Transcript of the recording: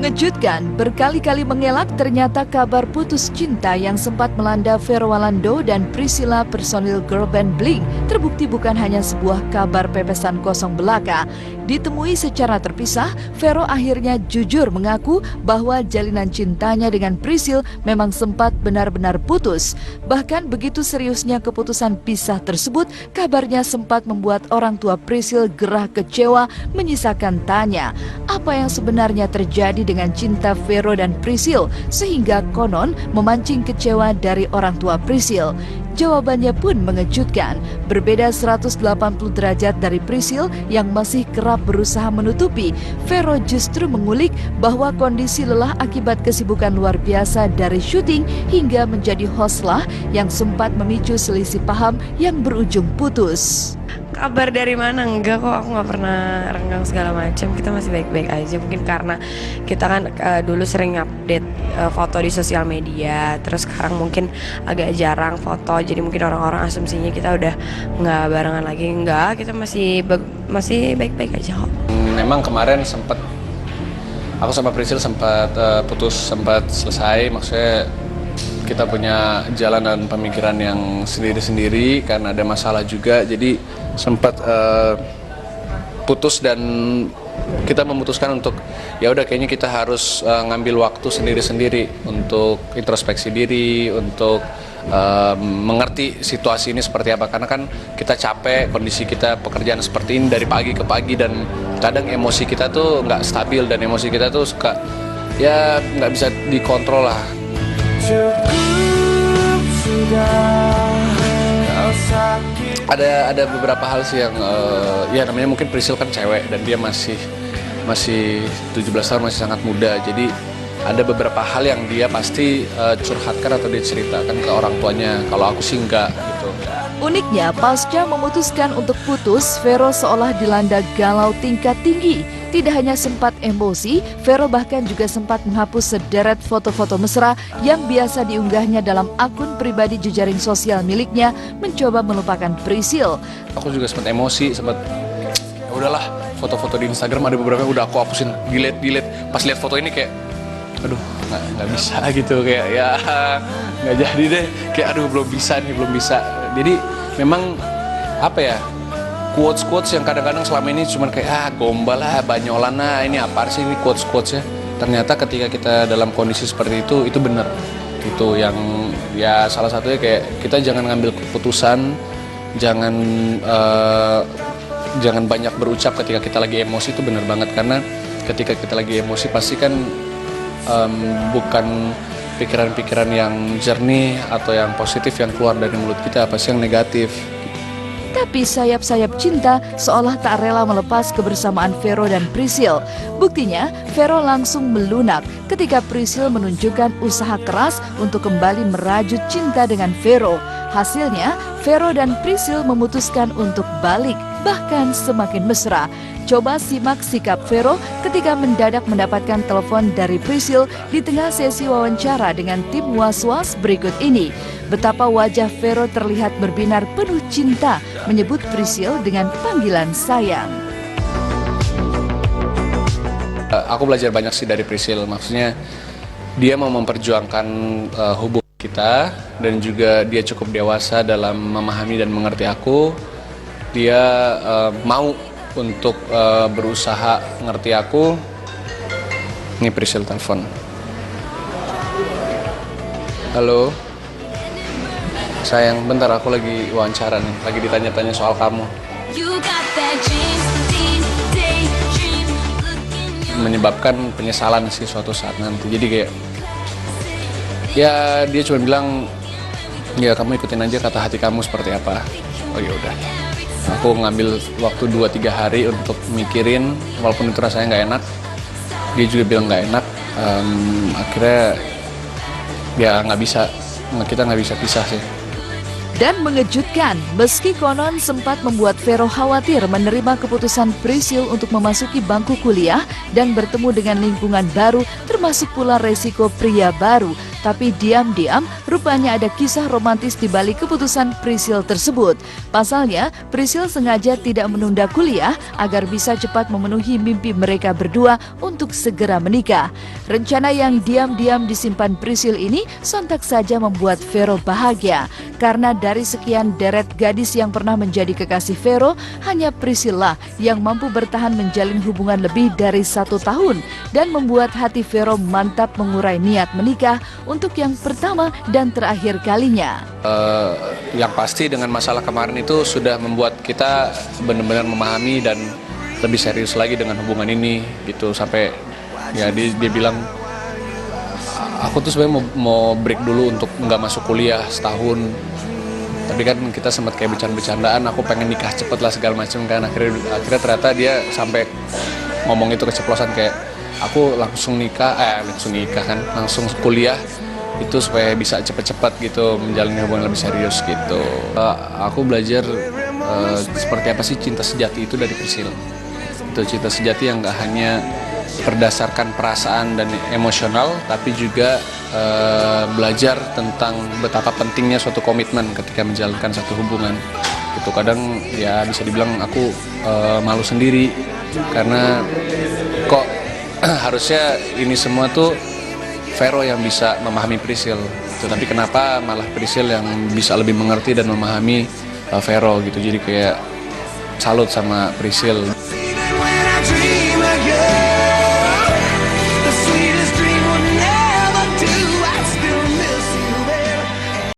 Mengejutkan, berkali-kali mengelak ternyata kabar putus cinta yang sempat melanda Vero Walando dan Priscilla personil girl band Blink terbukti bukan hanya sebuah kabar pepesan kosong belaka. Ditemui secara terpisah, Vero akhirnya jujur mengaku bahwa jalinan cintanya dengan Priscilla memang sempat benar-benar putus. Bahkan begitu seriusnya keputusan pisah tersebut, kabarnya sempat membuat orang tua Priscilla gerah kecewa menyisakan tanya, apa yang sebenarnya terjadi dengan cinta Vero dan Priscilla sehingga konon memancing kecewa dari orang tua Priscilla. Jawabannya pun mengejutkan, berbeda 180 derajat dari Priscilla yang masih kerap berusaha menutupi. Vero justru mengulik bahwa kondisi lelah akibat kesibukan luar biasa dari syuting hingga menjadi hostlah yang sempat memicu selisih paham yang berujung putus. Kabar dari mana? Enggak kok, aku nggak pernah renggang segala macam. Kita masih baik-baik aja. Mungkin karena kita kan dulu sering update foto di sosial media, terus sekarang mungkin agak jarang foto. Jadi mungkin orang-orang asumsinya kita udah nggak barengan lagi. Enggak, kita masih baik-baik aja kok. Memang kemarin aku sama Priscilla sempat putus, sempat selesai. Maksudnya kita punya jalan dan pemikiran yang sendiri-sendiri karena ada masalah juga. Jadi sempat putus dan kita memutuskan untuk ya udah kayaknya kita harus ngambil waktu sendiri-sendiri untuk introspeksi diri, untuk mengerti situasi ini seperti apa, karena kan kita capek, kondisi kita pekerjaan seperti ini dari pagi ke pagi dan kadang emosi kita tuh nggak stabil dan emosi kita tuh suka ya nggak bisa dikontrol lah. Ada beberapa hal sih yang ya namanya mungkin Priscilla kan cewek dan dia masih 17 tahun, masih sangat muda. Jadi ada beberapa hal yang dia pasti curhatkan atau diceritakan ke orang tuanya. Kalau aku sih enggak gitu. Uniknya, pasca memutuskan untuk putus, Vero seolah dilanda galau tingkat tinggi. Tidak hanya sempat emosi, Vero bahkan juga sempat menghapus sederet foto-foto mesra yang biasa diunggahnya dalam akun pribadi jejaring sosial miliknya, mencoba melupakan Priscilla. Aku juga sempat emosi, sempat ya udahlah, foto-foto di Instagram ada beberapa yang udah aku hapusin, delete. Pas lihat foto ini kayak aduh nggak bisa gitu, kayak ya nggak jadi deh, kayak aduh belum bisa. Jadi memang apa ya, quotes yang kadang-kadang selama ini cuma kayak gombal lah, banyolan lah, ini apa sih ini quotes ya. Ternyata ketika kita dalam kondisi seperti itu benar. Itu yang ya salah satunya kayak kita jangan ngambil keputusan, jangan banyak berucap ketika kita lagi emosi. Itu benar banget, karena ketika kita lagi emosi pasti kan bukan pikiran-pikiran yang jernih atau yang positif yang keluar dari mulut kita, pasti yang negatif. Tapi sayap-sayap cinta seolah tak rela melepas kebersamaan Vero dan Priscilla. Buktinya, Vero langsung melunak ketika Priscilla menunjukkan usaha keras untuk kembali merajut cinta dengan Vero. Hasilnya, Vero dan Priscilla memutuskan untuk balik, bahkan semakin mesra. Coba simak sikap Vero ketika mendadak mendapatkan telepon dari Priscilla di tengah sesi wawancara dengan tim Was-Was berikut ini. Betapa wajah Vero terlihat berbinar penuh cinta, menyebut Priscilla dengan panggilan sayang. Aku belajar banyak sih dari Priscilla, maksudnya dia mau memperjuangkan hubungan kita dan juga dia cukup dewasa dalam memahami dan mengerti aku. Dia mau untuk berusaha ngerti aku. Ini Priscilla telepon. Halo sayang, bentar aku lagi wawancara nih, lagi ditanya-tanya soal kamu. Menyebabkan penyesalan sih suatu saat nanti. Jadi kayak ya dia cuma bilang ya kamu ikutin aja kata hati kamu seperti apa. Oh ya udah. Aku ngambil waktu 2-3 hari untuk mikirin, walaupun itu rasanya nggak enak. Dia juga bilang nggak enak. Akhirnya ya kita nggak bisa pisah sih. Dan mengejutkan, meski konon sempat membuat Vero khawatir menerima keputusan Priscilla untuk memasuki bangku kuliah dan bertemu dengan lingkungan baru, termasuk pula resiko pria baru. Tapi diam-diam rupanya ada kisah romantis di balik keputusan Priscil tersebut. Pasalnya, Priscil sengaja tidak menunda kuliah agar bisa cepat memenuhi mimpi mereka berdua untuk segera menikah. Rencana yang diam-diam disimpan Priscil ini sontak saja membuat Vero bahagia. Karena dari sekian deret gadis yang pernah menjadi kekasih Vero, hanya Priscilla yang mampu bertahan menjalin hubungan lebih dari 1 tahun dan membuat hati Vero mantap mengurai niat menikah untuk yang pertama dan terakhir kalinya. Yang pasti dengan masalah kemarin itu sudah membuat kita benar-benar memahami dan lebih serius lagi dengan hubungan ini gitu, sampai ya dia bilang aku tuh sebenarnya mau break dulu untuk nggak masuk kuliah setahun, tapi kan kita sempat kayak bercanda-bercandaan aku pengen nikah cepet lah segala macam kan. Akhirnya ternyata dia sampai ngomong itu keceplosan kayak aku langsung kuliah itu supaya bisa cepet-cepet gitu menjalani hubungan lebih serius gitu. Aku belajar seperti apa sih cinta sejati itu dari Priscil. Itu cinta sejati yang nggak hanya berdasarkan perasaan dan emosional, tapi juga belajar tentang betapa pentingnya suatu komitmen ketika menjalankan satu hubungan. Itu kadang ya bisa dibilang aku malu sendiri karena kok harusnya ini semua tuh Vero yang bisa memahami Priscil, gitu. Tapi kenapa malah Priscil yang bisa lebih mengerti dan memahami Vero gitu. Jadi kayak salut sama Priscil.